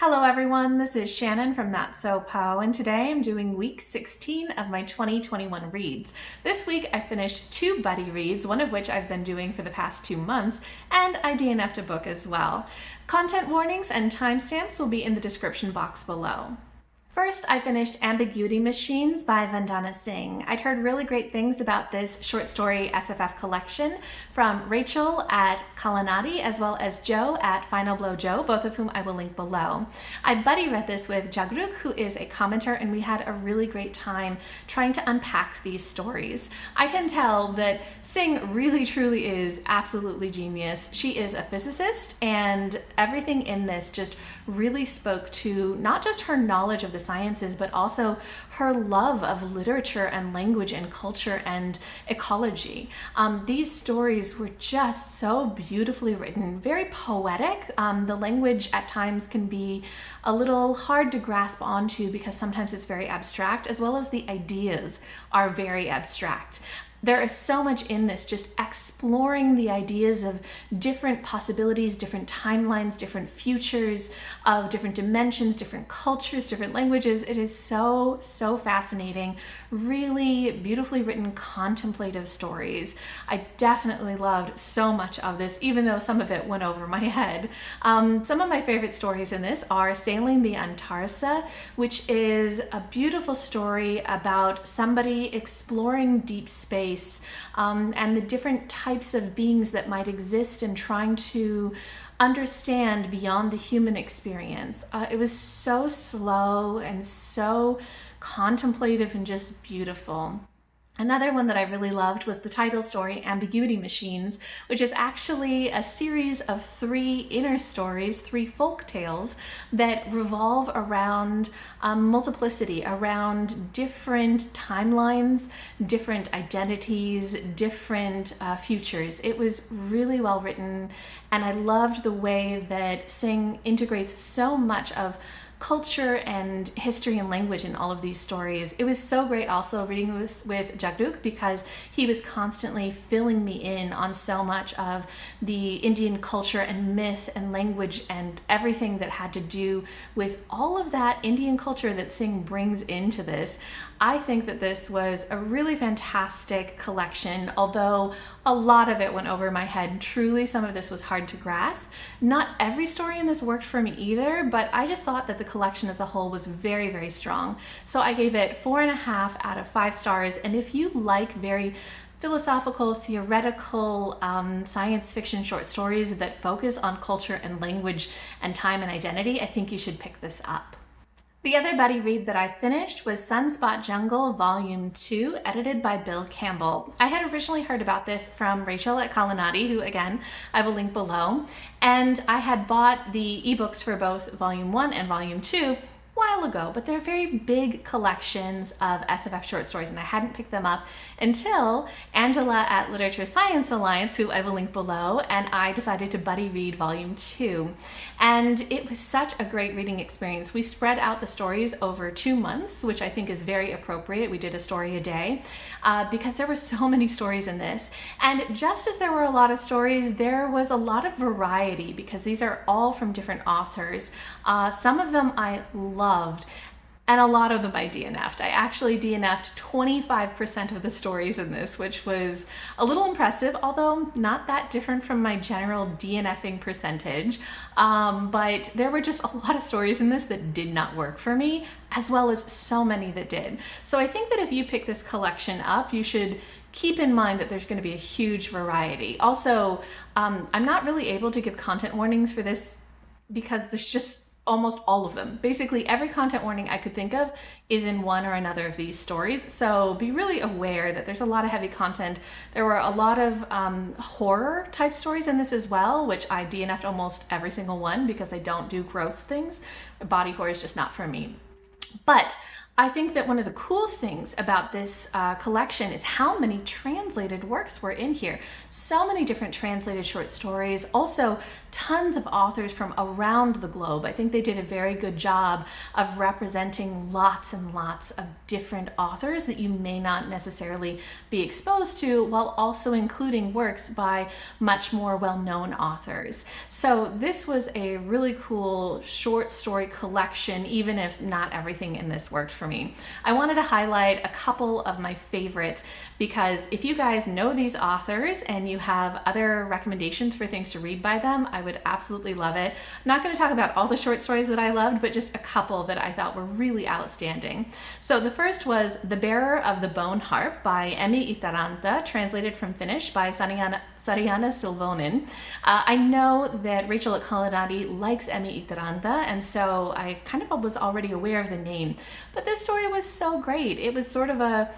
Hello everyone, this is Shannon from That's So Po, and today I'm doing week 16 of my 2021 reads. This week I finished 2 buddy reads, one of which I've been doing for the past 2 months, and I DNF'd a book as well. Content warnings and timestamps will be in the description box below. First, I finished Ambiguity Machines by Vandana Singh. I'd heard really great things about this short story SFF collection from Rachel at Kalanadi as well as Joe at FinalBlowJoe, both of whom I will link below. I buddy read this with Jagruk, who is a commenter, and we had a really great time trying to unpack these stories. I can tell that Singh really truly is absolutely genius. She is a physicist, and everything in this just really spoke to not just her knowledge of the sciences, but also her love of literature and language and culture and ecology. These stories were just so beautifully written, very poetic. The language at times can be a little hard to grasp onto because sometimes it's very abstract, as well as the ideas are very abstract. There is so much in this, just exploring the ideas of different possibilities, different timelines, different futures, of different dimensions, different cultures, different languages. It is so fascinating. Really beautifully written, contemplative stories. I definitely loved so much of this, even though some of it went over my head. Some of my favorite stories in this are Sailing the Antarsa, which is a beautiful story about somebody exploring deep space and the different types of beings that might exist and trying to understand beyond the human experience. It was so slow and so contemplative and just beautiful. Another one that I really loved was the title story, Ambiguity Machines, which is actually a series of 3 inner stories, 3 folk tales that revolve around multiplicity, around different timelines, different identities, different futures. It was really well written, and I loved the way that Singh integrates so much of culture and history and language in all of these stories. It was so great also reading this with Jagruk because he was constantly filling me in on so much of the Indian culture and myth and language and everything that had to do with all of that Indian culture that Singh brings into this. I think that this was a really fantastic collection, although a lot of it went over my head. Truly, some of this was hard to grasp. Not every story in this worked for me either, but I just thought that the collection as a whole was very strong. So I gave it 4.5 out of 5 stars. And if you like very philosophical, theoretical, science fiction short stories that focus on culture and language and time and identity, I think you should pick this up. The other buddy read that I finished was Sunspot Jungle Vol.2, edited by Bill Campbell. I had originally heard about this from Rachel at Kalanadi, who again, I will link below, and I had bought the ebooks for both Volume 1 and Volume 2 a while ago, but they're very big collections of SFF short stories, and I hadn't picked them up until Angela at Literature Science Alliance, who I will link below, and I decided to buddy read Volume 2. And it was such a great reading experience. We spread out the stories over 2 months, which I think is very appropriate. We did a story a day because there were so many stories in this. And just as there were a lot of stories, there was a lot of variety because these are all from different authors. Some of them I loved, and a lot of them I DNF'd. I actually DNF'd 25% of the stories in this, which was a little impressive, although not that different from my general DNFing percentage. But there were just a lot of stories in this that did not work for me, as well as so many that did. So I think that if you pick this collection up, you should keep in mind that there's going to be a huge variety. Also, I'm not really able to give content warnings for this because there's just almost all of them. Basically, every content warning I could think of is in one or another of these stories. So be really aware that there's a lot of heavy content. There were a lot of horror type stories in this as well, which I DNF'd almost every single one because I don't do gross things. Body horror is just not for me. But I think that one of the cool things about this collection is how many translated works were in here. So many different translated short stories, also tons of authors from around the globe. I think they did a very good job of representing lots and lots of different authors that you may not necessarily be exposed to, while also including works by much more well-known authors. So this was a really cool short story collection, even if not everything in this worked for me. I wanted to highlight a couple of my favorites because if you guys know these authors and you have other recommendations for things to read by them, I would absolutely love it. I'm not going to talk about all the short stories that I loved, but just a couple that I thought were really outstanding. So the first was The Bearer of the Bone Harp by Emmi Itäranta, translated from Finnish by Sariana Silvonen. I know that Rachel at Kalanadi likes Emmi Itäranta, and so I kind of was already aware of the name. But this story was so great. It was sort of a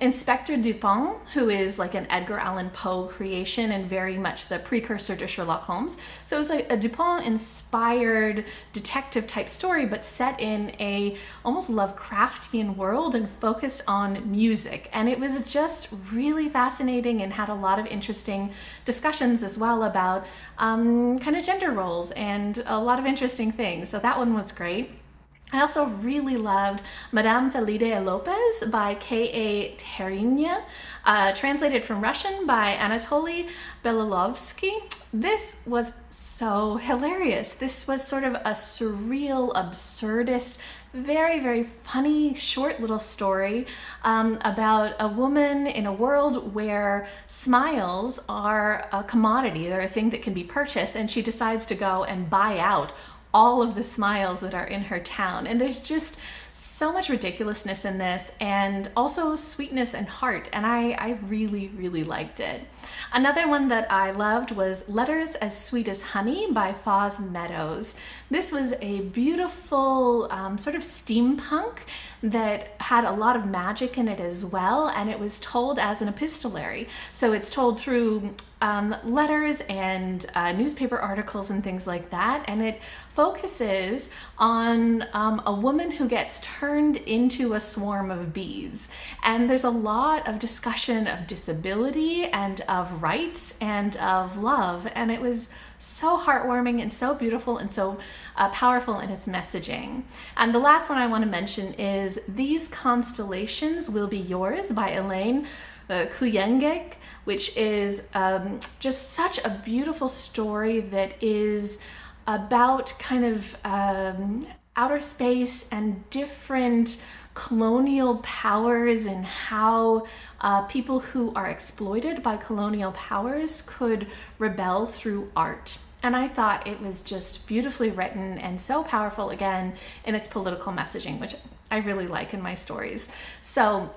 Inspector Dupin, who is like an Edgar Allan Poe creation and very much the precursor to Sherlock Holmes. So it was like a Dupin-inspired detective type story, but set in a almost Lovecraftian world and focused on music. And it was just really fascinating and had a lot of interesting discussions as well about kind of gender roles and a lot of interesting things. So that one was great. I also really loved Madame Felide Lopez by K.A. Terinia, translated from Russian by Anatoly Belilovsky. This was so hilarious. This was sort of a surreal, absurdist, very, very funny, short little story about a woman in a world where smiles are a commodity. They're a thing that can be purchased, and she decides to go and buy out all of the smiles that are in her town. And there's just so much ridiculousness in this, and also sweetness and heart, and I really, really liked it. Another one that I loved was Letters as Sweet as Honey by Foz Meadows. This was a beautiful sort of steampunk that had a lot of magic in it as well, and it was told as an epistolary. So it's told through letters and newspaper articles and things like that, and it focuses on a woman who gets turned into a swarm of bees. And there's a lot of discussion of disability and of rights and of love, and it was so heartwarming and so beautiful and so powerful in its messaging. And the last one I want to mention is These Constellations Will Be Yours by Elaine Kuyengek, which is just such a beautiful story that is about kind of outer space and different colonial powers and how people who are exploited by colonial powers could rebel through art. And I thought it was just beautifully written and so powerful, again, in its political messaging, which I really like in my stories. So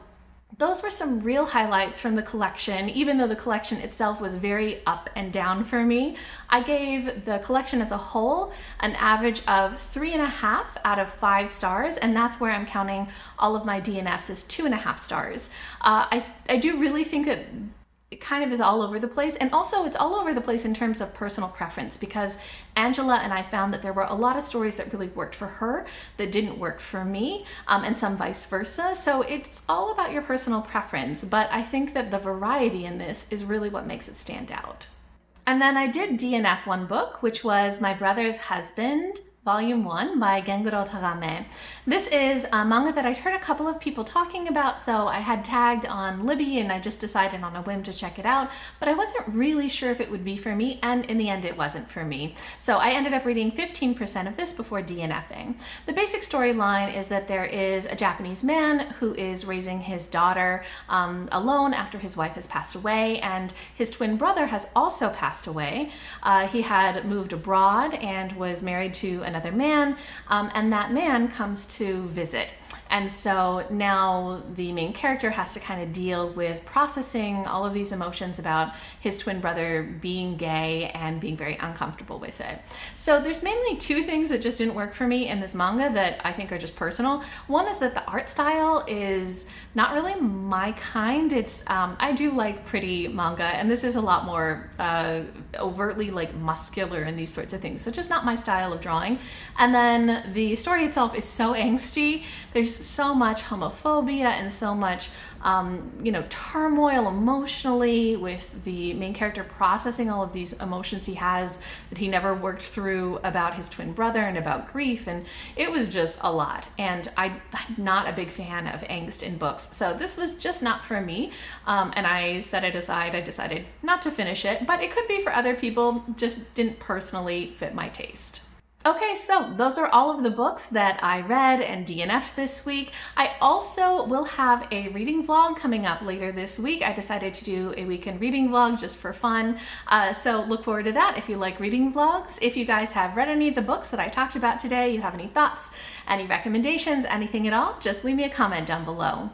those were some real highlights from the collection. Even though the collection itself was very up and down for me, I gave the collection as a whole an average of 3.5 out of 5 stars, and that's where I'm counting all of my DNFs as 2.5 stars. I do really think that it kind of is all over the place, and also it's all over the place in terms of personal preference, because Angela and I found that there were a lot of stories that really worked for her that didn't work for me, and some vice versa. So it's all about your personal preference, but I think that the variety in this is really what makes it stand out. And then I did DNF one book, which was My Brother's Husband, Volume 1 by Gengoroh Tagame. This is a manga that I'd heard a couple of people talking about, so I had tagged on Libby and I just decided on a whim to check it out, but I wasn't really sure if it would be for me, and in the end it wasn't for me. So I ended up reading 15% of this before DNFing. The basic storyline is that there is a Japanese man who is raising his daughter alone after his wife has passed away, and his twin brother has also passed away. He had moved abroad and was married to another man, and that man comes to visit. And so now the main character has to kind of deal with processing all of these emotions about his twin brother being gay and being very uncomfortable with it. So there's mainly two things that just didn't work for me in this manga that I think are just personal. One is that the art style is not really my kind. It's I do like pretty manga, and this is a lot more overtly like muscular and these sorts of things, so just not my style of drawing. And then the story itself is so angsty. There's so much homophobia and so much turmoil emotionally, with the main character processing all of these emotions he has that he never worked through about his twin brother and about grief, and it was just a lot. And I'm not a big fan of angst in books, so this was just not for me, and I set it aside. I decided not to finish it, but it could be for other people, just didn't personally fit my taste. Okay, so those are all of the books that I read and DNF'd this week. I also will have a reading vlog coming up later this week. I decided to do a weekend reading vlog just for fun, so look forward to that if you like reading vlogs. If you guys have read any of the books that I talked about today, you have any thoughts, any recommendations, anything at all, just leave me a comment down below.